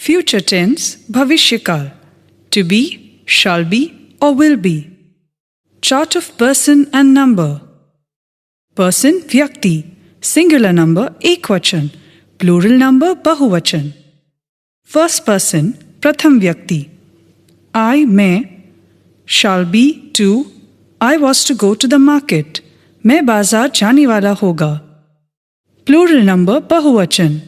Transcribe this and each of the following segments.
Future tense, bhavishya to be, shall be or will be. Chart of person and number. Person vyakti, singular number ekvachan, plural number bahuvachan. First person pratham vyakti. I, मैं, shall be, to, I was to go to the market. मैं बाजार जाने वाला होगा. Plural number bahuvachan.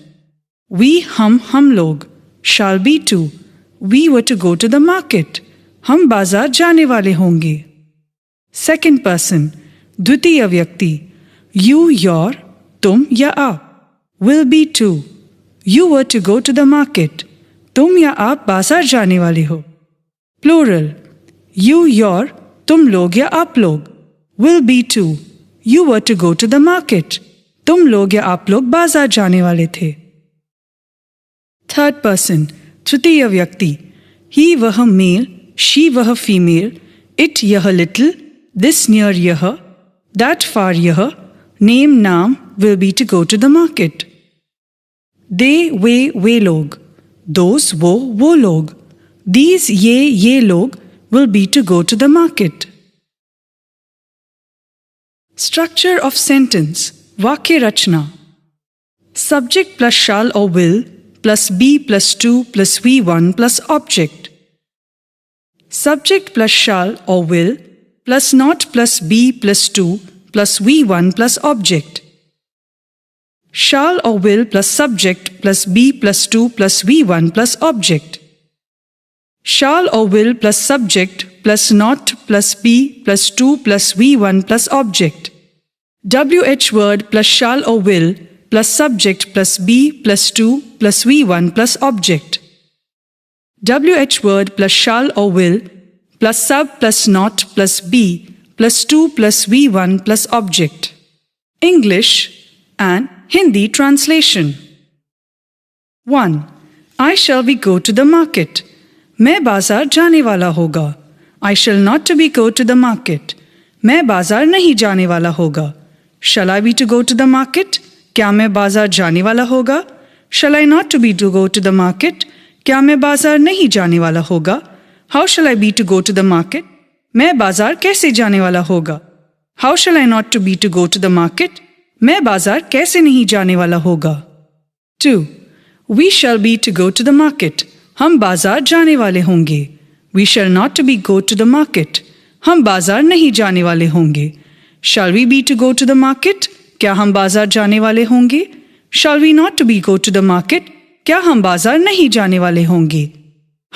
We, हम लोग. Shall be, to, we were to go to the market. हम बाजार जाने वाले होंगे. Second person द्वितीय व्यक्ति. You, your, तुम या आप. Will be, to, you were to go to the market. तुम या आप बाजार जाने वाले हो. Plural you, your, तुम लोग या आप लोग. Will be, to, you were to go to the market. तुम लोग या आप लोग बाजार जाने वाले थे. Third person तृतीय व्यक्ति. He वह मेल, she वह फीमेल, it यह little, this near यह, that far यह, name नाम, will be to go to the market. They वे लोग, those वो लोग, these ये लोग will be to go to the market. Structure of sentence, वाक्य रचना. Subject plus shall or will plus be plus to plus V1 plus object. Subject plus shall or will plus not plus be plus to plus V1 plus object. Shall or will plus subject plus be plus to plus V1 plus object. Shall or will plus subject plus not plus be plus to plus V1 plus object. WH word plus shall or will plus subject plus be plus to plus V1 plus object. WH word plus shall or will plus sub plus not plus be plus to plus V1 plus object. English and Hindi translation. 1. I shall be go to the market. मैं बाजार जाने वाला होगा. I shall not to be go to the market. मैं बाजार नहीं जाने वाला होगा. Shall I be to go to the market? क्या मैं बाजार जाने वाला होगा? Shall I not to be to go to the market? क्या मैं बाजार नहीं जाने वाला होगा? How shall I be to go to the market? मैं बाजार कैसे जाने वाला होगा? How shall I not to be to go to the market? मैं बाजार कैसे नहीं जाने वाला होगा? 2. We shall be to go to the market. हम बाजार जाने वाले होंगे. We shall not to be go to the market. हम बाजार नहीं जाने वाले होंगे. Shall we be to go to the market? क्या हम बाजार जाने वाले होंगे? Shall we not to be go to the market? क्या हम बाजार नहीं जाने वाले होंगे?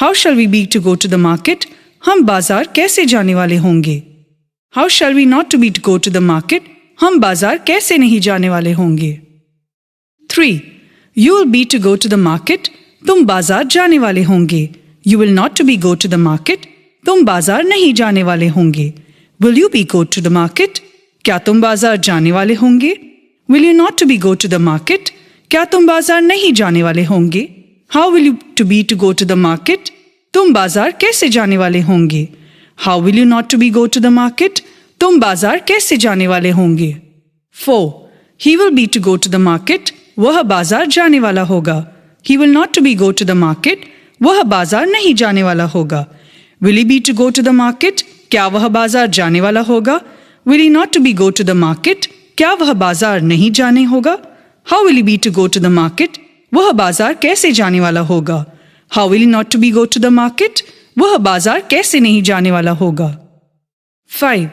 How shall we be to go to the market? हम बाजार कैसे जाने वाले होंगे? How shall we not to be to go to the market? हम बाजार कैसे नहीं जाने वाले होंगे? 3. You will be to go to the market. तुम बाजार जाने वाले होंगे. You will not to be go to the market. तुम बाजार नहीं जाने वाले होंगे. Will you be go to the market? क्या तुम बाजार जाने वाले होंगे? Will you not to be go to the market? क्या तुम बाजार नहीं जाने वाले होंगे? How will you to be to go to the market? तुम बाजार कैसे जाने वाले होंगे? How will you not to be go to the market? तुम बाजार कैसे जाने वाले होंगे? 4. He will be to go to the market. वह बाजार जाने वाला होगा. He will not to be go to the market. वह बाजार नहीं जाने वाला होगा. Will he be to go to the market? क्या वह बाजार जाने वाला होगा? Will he not to be go to the market? क्या वह बाजार नहीं जाने होगा? How will he be to go to the market? वह बाजार कैसे जाने वाला होगा? How will he not to be go to the market? वह बाजार कैसे नहीं जाने वाला होगा? 5.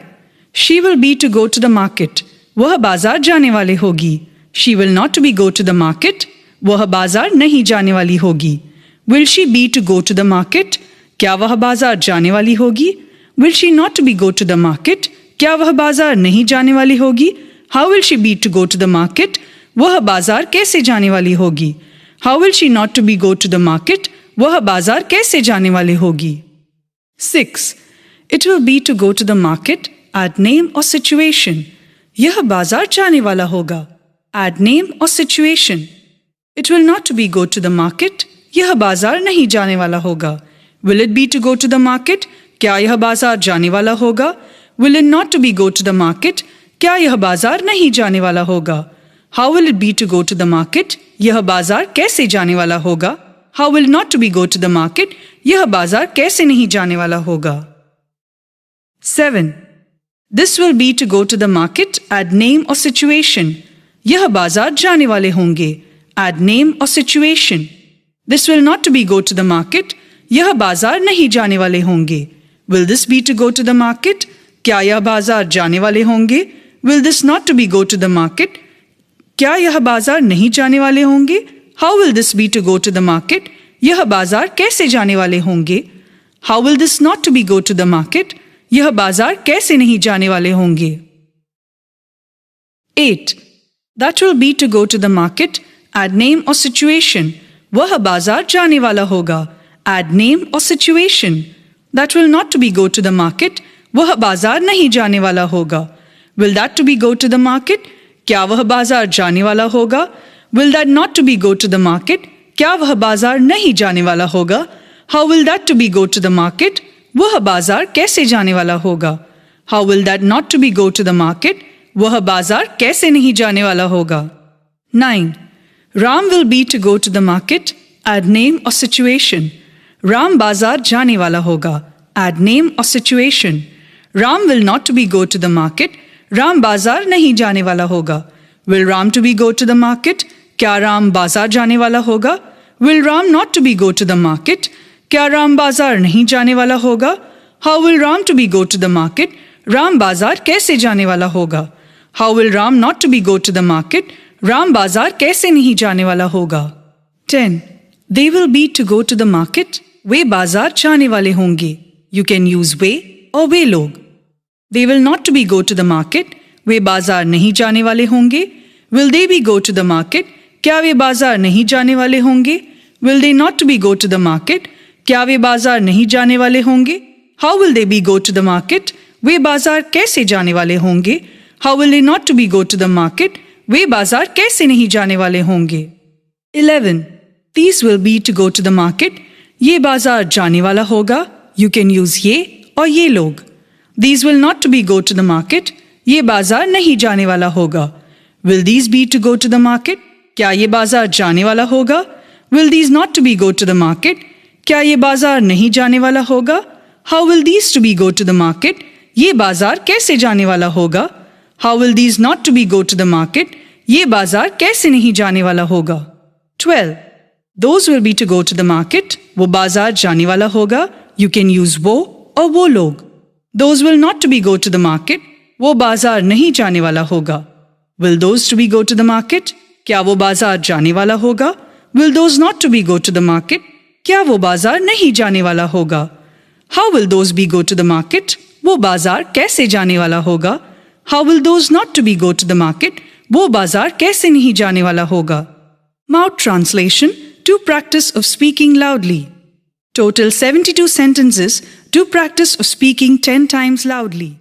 She will be to go to the market. वह बाजार जाने वाली होगी. She will not to be go to the market. वह बाजार नहीं जाने वाली होगी. Will she be to go to the market? क्या वह बाजार जाने वाली होगी? Will she not to be go to the market? क्या वह बाजार नहीं जाने वाली होगी? How will she be to go to the market? वह बाजार कैसे जाने वाली होगी? How will she not to be go to the market? वह बाजार कैसे जाने वाली होगी? 6. It will be to go to the market. Add name or situation. यह बाजार जाने वाला होगा. Add name or situation. It will not to be go to the market. यह बाजार नहीं जाने वाला होगा. Will it be to go to the market? क्या यह बाजार जाने वाला होगा? Will it not to be go to the market? क्या यह बाजार नहीं जाने वाला होगा? How will it be to go to the market? यह बाजार कैसे जाने वाला होगा? How will not to be go to the market? यह बाजार कैसे नहीं जाने वाला होगा. 7. This will be to go to the market. Add name or situation. यह बाजार जाने वाले होंगे. Add name or situation. This will not to be go to the market. यह बाजार नहीं जाने वाले होंगे. Will this be to go to the market? क्या यह बाजार जाने वाले होंगे? Will this not to be go to the market? क्या यह बाजार नहीं जाने वाले होंगे? How will this be to go to the market? यह बाजार कैसे जाने वाले होंगे? How will this not to be go to the market? यह बाजार कैसे नहीं जाने वाले होंगे? 8. That will be to go to the market. Add name or situation. वह बाजार जाने वाला होगा. Add name or situation. That will not to be go to the market. वह बाजार नहीं जाने वाला होगा. Will that to be go to the market? क्या वह बाजार जाने वाला होगा? Will that not to be go to the market? क्या वह बाजार नहीं जाने वाला होगा? How will that to be go to the market? वह बाजार कैसे जाने वाला होगा? How will that not to be go to the market? वह बाजार कैसे नहीं जाने वाला होगा? 9. Ram will be to go to the market. Add name or situation. Ram बाजार जाने वाला होगा. Add name or situation. Ram will not to be go to the market. Ram बाजार नहीं जाने वाला होगा. Will Ram to be go to the market? क्या राम बाजार जाने वाला होगा? Will Ram not to be go to the market? क्या राम बाजार नहीं जाने वाला होगा? How will Ram to be go to the market? Ram बाजार कैसे जाने वाला होगा? How will Ram not to be go to the market? Ram बाजार कैसे नहीं जाने वाला होगा? 10. They will be to go to the market. वे बाजार जाने वाले होंगे. You can use वे और वे लोग. They will not to be go to the market. वे बाजार नहीं जाने वाले होंगे. Will they be go to the market? क्या वे बाजार नहीं जाने वाले होंगे? Will they not to be go to the market? क्या वे बाजार नहीं जाने वाले होंगे? How will they be go to the market? वे बाजार कैसे जाने वाले होंगे? How will they not to be go to the market? वे बाजार कैसे नहीं जाने वाले होंगे? 11. These will be to go to the market. ये बाजार जाने वाला होगा. You can use ये और ये लोग. These will not to be go to the market. ये बाजार नहीं जाने वाला होगा. Will these be to go to the market? क्या ये बाजार जाने वाला होगा? Will these not to be go to the market? क्या ये बाजार नहीं जाने वाला होगा? How will these to be go to the market? ये बाजार कैसे जाने वाला होगा? How will these not to be go to the market? ये बाजार कैसे नहीं जाने वाला होगा? 12. Those will be to go to the market. वो बाजार जाने वाला होगा. You can use वो और वो लोग. Those will not to be go to the market. वो बाजार नहीं जाने वाला होगा. Will those to be go to the market? क्या वो बाजार जाने वाला होगा? Will those not to be go to the market? क्या वो बाजार नहीं जाने वाला होगा? How will those be go to the market? वो बाजार कैसे जाने वाला होगा? How will those not to be go to the market? वो बाजार कैसे नहीं जाने वाला होगा? Mouth translation to practice of speaking loudly. Total 72 sentences to practice of speaking 10 times loudly.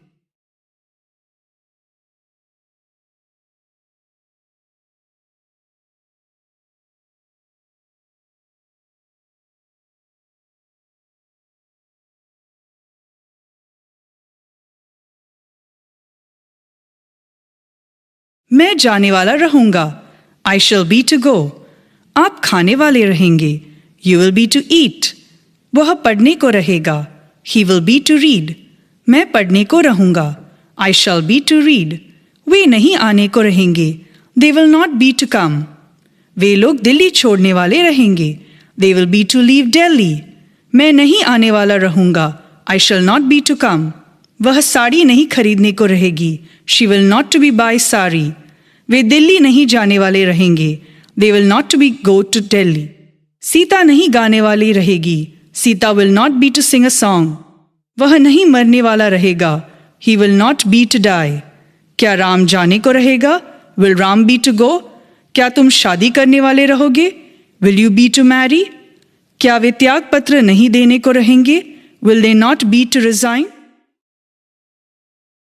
मैं जाने वाला रहूंगा. I shall be to go. आप खाने वाले रहेंगे. You will be to eat. वह पढ़ने को रहेगा. He will be to read. मैं पढ़ने को रहूंगा. I shall be to read. वे नहीं आने को रहेंगे. They will not be to come. वे लोग दिल्ली छोड़ने वाले रहेंगे. They will be to leave Delhi. मैं नहीं आने वाला रहूंगा. I shall not be to come. वह साड़ी नहीं खरीदने को रहेगी. She will not to be buy sari. वे दिल्ली नहीं जाने वाले रहेंगे. They will not to be go to Delhi. Sita नहीं गाने वाली रहेगी. Sita will not be to sing a song. वह नहीं मरने वाला रहेगा. He will not be to die. क्या राम जाने को रहेगा? Will Ram be to go? क्या तुम शादी करने वाले रहोगे? Will you be to marry? क्या वे त्याग पत्र नहीं देने को रहेंगे? Will they not be to resign?